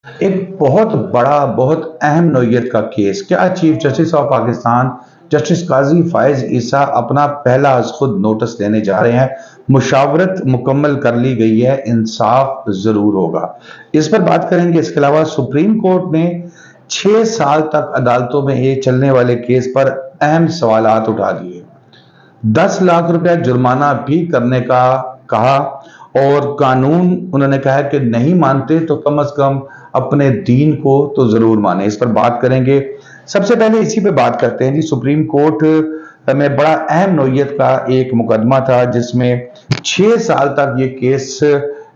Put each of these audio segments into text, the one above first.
एक बहुत बड़ा, बहुत अहम नौइयत का केस। क्या chief justice of Pakistan justice Qazi Faez Isa अपना पहला अज खुद नोटिस लेने जा रहे हैं? मुशावरत मुकम्मल कर ली गई है, इंसाफ जरूर होगा। इस पर बात करेंगे। इसके अलावा सुप्रीम कोर्ट ने 6 साल तक अदालतों में ये चलने वाले केस पर अहम सवालात उठा दिए। 10 लाख रुपया जुर्माना भी करने का कहा, और कानून उन्होंने कहा है कि नहीं मानते तो कम से कम अपने दीन को तो जरूर माने। इस पर बात करेंगे। सबसे पहले इसी पे बात करते हैं जी। सुप्रीम कोर्ट में बड़ा अहम नौइयत का एक मुकदमा था, जिसमें 6 साल तक ये केस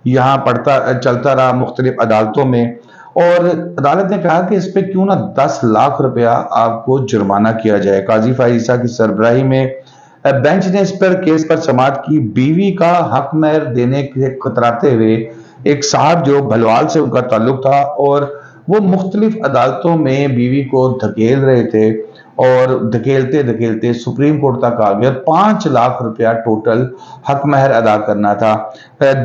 यहाँ पड़ता चलता रहा मुख्तलिफ अदालतों में, और अदालत ने कहा कि इस पे क्यों ना 10 लाख रुपया आपको जुर्माना किया जाए। काजी फायज की सरबराही में बेंच ने इस पर केस पर समाअत की। बीवी का हक महर देने के कतराते हुए एक साहब जो भलवाल से उनका ताल्लुक था, और वो मुख्तलिफ अदालतों में बीवी को धकेल रहे थे, और धकेलते धकेलते सुप्रीम कोर्ट तक आ गए। 5 लाख रुपया टोटल हक महर अदा करना था।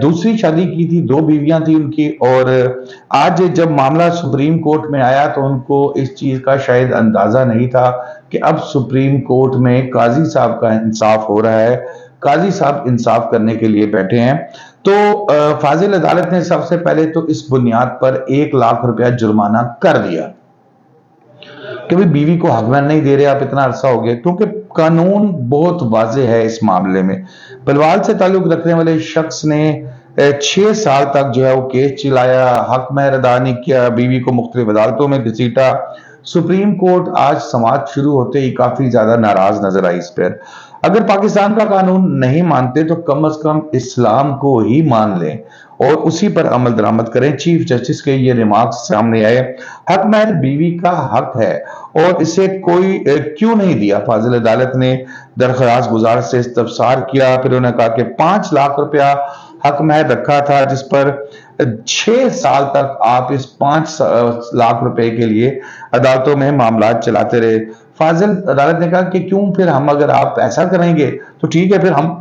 दूसरी शादी की थी, 2 बीवियां थी उनकी, और आज जब मामला सुप्रीम कोर्ट में आया तो उनको इस चीज का शायद अंदाजा नहीं था कि अब सुप्रीम कोर्ट में काजी साहब का इंसाफ हो रहा है। काजी साहब इंसाफ करने के लिए बैठे हैं। तो फाजिल अदालत ने सबसे पहले तो इस बुनियाद पर 1 लाख रुपया जुर्माना कर दिया कि भाई बीवी को हक महर नहीं दे रहे आप, इतना अरसा हो गया। क्योंकि कानून बहुत वाजे है इस मामले में। बलवाल से ताल्लुक रखने वाले शख्स ने 6 साल तक जो है वो केस चलाया, हक महर अदा नहीं किया, बीवी को मुख्तलिफ अदालतों में घसीटा। सुप्रीम कोर्ट आज समाअत शुरू होते ही काफी ज्यादा नाराज नजर आई इस पर। अगर पाकिस्तान का कानून नहीं मानते तो कम से कम इस्लाम को ही मान लें और उसी पर अमल दरामद करें। चीफ जस्टिस के ये रिमार्क्स सामने आए। हक महर बीवी का हक है और इसे कोई क्यों नहीं दिया? फाजिल अदालत ने दरख्वास्त गुजार से इस्तफसार किया। फिर उन्होंने कहा कि 5 लाख रुपया हक महर रखा था, जिस पर 6 साल तक आप इस 5 लाख रुपए के लिए अदालतों में मामला चलाते रहे। फाजिल अदालत ने कहा कि क्यों, फिर हम अगर आप ऐसा करेंगे तो ठीक है, फिर हम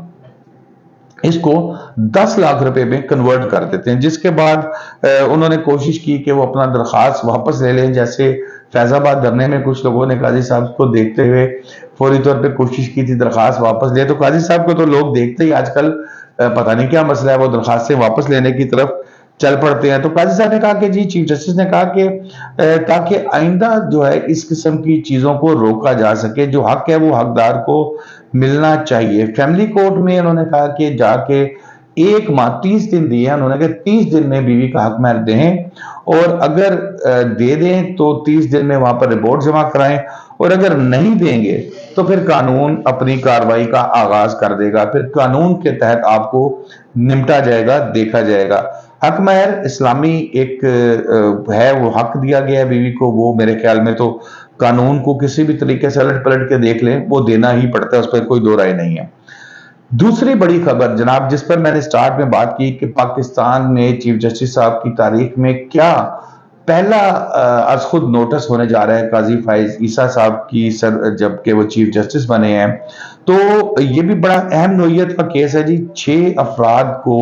इसको 10 लाख रुपए में कन्वर्ट कर देते हैं। जिसके बाद उन्होंने कोशिश की कि वो अपना दरखास्त वापस ले लें। जैसे फैजाबाद धरने में कुछ लोगों ने काजी साहब को देखते हुए फौरी तौर पे कोशिश की थी दरखास्त वापस ले, तो काजी साहब को तो लोग देखते ही आजकल पता नहीं क्या मसला है, वो दरखास्त से वापस लेने की तरफ चल पड़ते हैं। तो काजी साहब ने कहा कि जी, चीफ जस्टिस ने कहा कि ताकि आइंदा जो है इस किस्म की चीजों को रोका जा सके, जो हक है वो हकदार को मिलना चाहिए। फैमिली कोर्ट में उन्होंने कहा कि जाके 1 माह 30 दिन दिए हैं। उन्होंने कहा 30 दिन में बीवी का हक महर दें, और अगर दे दें तो 30 दिन में वहां पर रिपोर्ट जमा कराएं, और अगर नहीं देंगे तो फिर कानून अपनी कार्रवाई का आगाज कर देगा। फिर कानून के तहत आपको निपटा जाएगा, देखा जाएगा। हक महर इस्लामी एक है, वो हक दिया गया है बीवी को, वो मेरे ख्याल में तो कानून को किसी भी तरीके से अलट पलट के देख लें, वो देना ही पड़ता है, उस पर कोई दो राय नहीं है। दूसरी बड़ी खबर जनाब, जिस पर मैंने स्टार्ट में बात की कि पाकिस्तान में चीफ जस्टिस साहब की तारीख में क्या पहला आज खुद नोटिस होने जा रहा है काजी फायज ईसा साहब की सर, जबकि वो चीफ जस्टिस बने हैं। तो ये भी बड़ा अहम नोयत का केस है जी। 6 अफराद को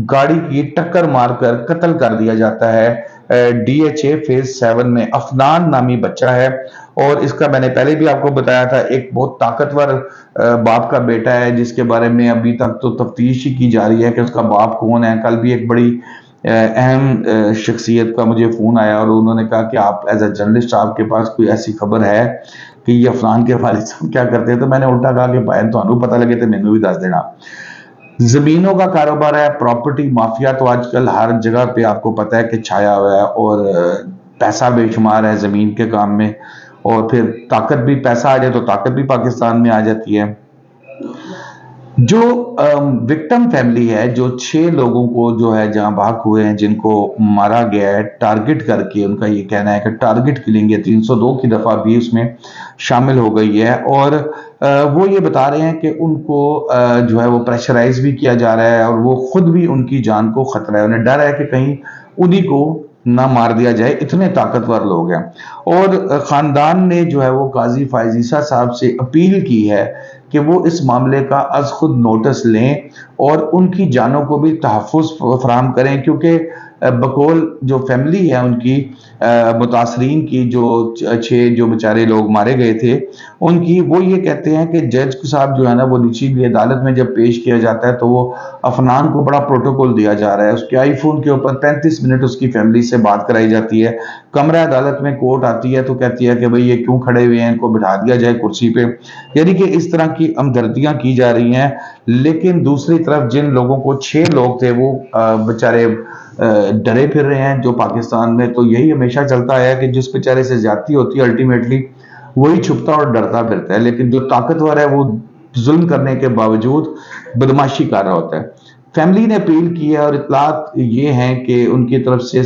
गाड़ी की टक्कर मारकर कत्ल कर दिया जाता है DHA फेज 7 में। अफनान नामी बच्चा है, और इसका मैंने पहले भी आपको बताया था, एक बहुत ताकतवर बाप का बेटा है, जिसके बारे में अभी तक तो तफ्तीश ही की जा रही है कि उसका बाप कौन है। कल भी एक बड़ी अहम शख्सियत का मुझे फोन आया और उन्होंने कहा कि आप एज ए जर्नलिस्ट आपके पास कोई ऐसी खबर है कि ये अफनान के वालिद साहब क्या करते हैं? तो मैंने उल्टा कहा कि भाई तो पता लगे तो मैंने भी दस देना। जमीनों का कारोबार है, प्रॉपर्टी माफिया तो आजकल हर जगह पे आपको पता है कि छाया हुआ है, और पैसा बेशुमार है जमीन के काम में, और फिर ताकत भी, पैसा आ जाए तो ताकत भी पाकिस्तान में आ जाती है। जो विक्टिम फैमिली है, जो 6 लोगों को जो है जहां भाग हुए हैं, जिनको मारा गया है टारगेट करके, उनका ये कहना है कि टारगेट किलिंग है, 302 की दफा भी उसमें शामिल हो गई है। और वो ये बता रहे हैं कि उनको जो है वो प्रेशराइज भी किया जा रहा है, और वो खुद भी उनकी जान को खतरा है, उन्हें डर है कि कहीं उन्हीं को ना मार दिया जाए, इतने ताकतवर लोग हैं। और खानदान ने जो है वो काजी फायज ईसा साहब से अपील की है कि वो इस मामले का अज खुद नोटिस लें और उनकी जानों को भी तहफ़्फ़ुज़ फराहम करें, क्योंकि बकौल जो फैमिली है उनकी मुतासरीन की जो 6 जो बेचारे लोग मारे गए थे उनकी, वो ये कहते हैं कि जज साहब जो है ना वो निचली अदालत में जब पेश किया जाता है तो वो अफनान को बड़ा प्रोटोकॉल दिया जा रहा है, उसके आईफोन के ऊपर 35 मिनट उसकी फैमिली से बात कराई जाती है। कमरा अदालत में कोर्ट आती है तो कहती है कि भाई ये क्यों खड़े हुए हैं, इनको बिठा दिया जाए कुर्सी पे। यानी कि इस तरह की हमदर्दियां की जा रही हैं। लेकिन दूसरी तरफ जिन लोगों को 6 लोग थे वो बेचारे डरे फिर रहे हैं जो पाकिस्तान में, तो यही हमेशा चलता है कि जिस बेचारे से ज्यादती होती है अल्टीमेटली वही छुपता और डरता फिरता है, लेकिन जो ताकतवर है वो जुल्म करने के बावजूद बदमाशी कर रहा होता है। फैमिली ने अपील की है और इतलात ये हैं कि उनकी तरफ से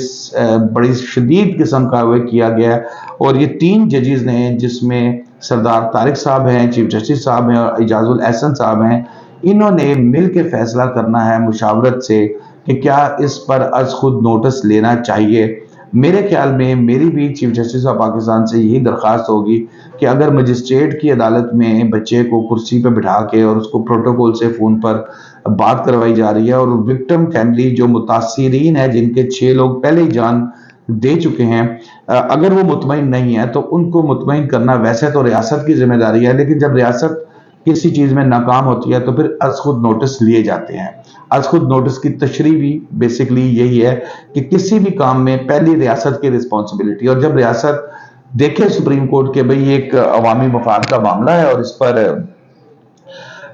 बड़ी शदीद किस्म का वो किया गया है और ये 3 जजेस ने, जिसमें सरदार तारिक साहब हैं, चीफ जस्टिस साहब हैं और एजाजुल एहसन साहब हैं, इन्होंने मिल के फैसला करना है मुशावरत से कि क्या इस पर अज खुद नोटिस लेना चाहिए। मेरे ख्याल में मेरी भी चीफ जस्टिस ऑफ पाकिस्तान से यही दरख्वास्त होगी कि अगर मजिस्ट्रेट की अदालत में बच्चे को कुर्सी पर बिठा के और उसको प्रोटोकॉल से फ़ोन पर बात करवाई जा रही है और विक्टिम फैमिली जो मुतासिरीन है जिनके 6 लोग पहले ही जान दे चुके हैं, अगर वो मुतमईन नहीं है तो उनको मुतमईन करना वैसे तो रियासत की जिम्मेदारी है, लेकिन जब रियासत किसी चीज में नाकाम होती है तो फिर अज खुद नोटिस लिए जाते हैं। अज खुद नोटिस की तशरीह भी बेसिकली यही है कि किसी भी काम में पहली रियासत की रिस्पॉन्सिबिलिटी, और जब रियासत देखे सुप्रीम कोर्ट के भाई एक अवामी मफाद का मामला है और इस पर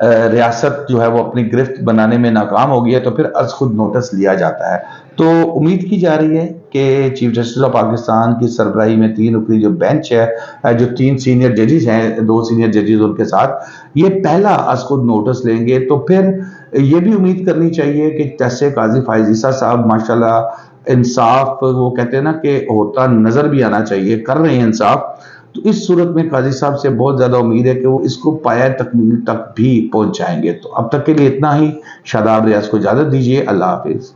रियासत जो है वो अपनी गिरफ्त बनाने में नाकाम हो गई है तो फिर अज खुद नोटिस लिया जाता है। तो उम्मीद की जा रही है कि चीफ जस्टिस ऑफ पाकिस्तान की सरबराही में 3 रुकनी जो बेंच है, जो 3 सीनियर जजेस हैं, 2 सीनियर जजेस उनके साथ, ये पहला अज खुद नोटिस लेंगे। तो फिर ये भी उम्मीद करनी चाहिए कि जैसे काजी फायज ईसा साहब माशाल्लाह इंसाफ, वो कहते हैं ना कि होता नजर भी आना चाहिए, कर रहे हैं इंसाफ, तो इस सूरत में काजी साहब से बहुत ज्यादा उम्मीद है कि वो इसको पाया तकमील तक भी पहुंच जाएंगे। तो अब तक के लिए इतना ही। शादाब रियाज को इजाजत दीजिए। अल्लाह हाफिज।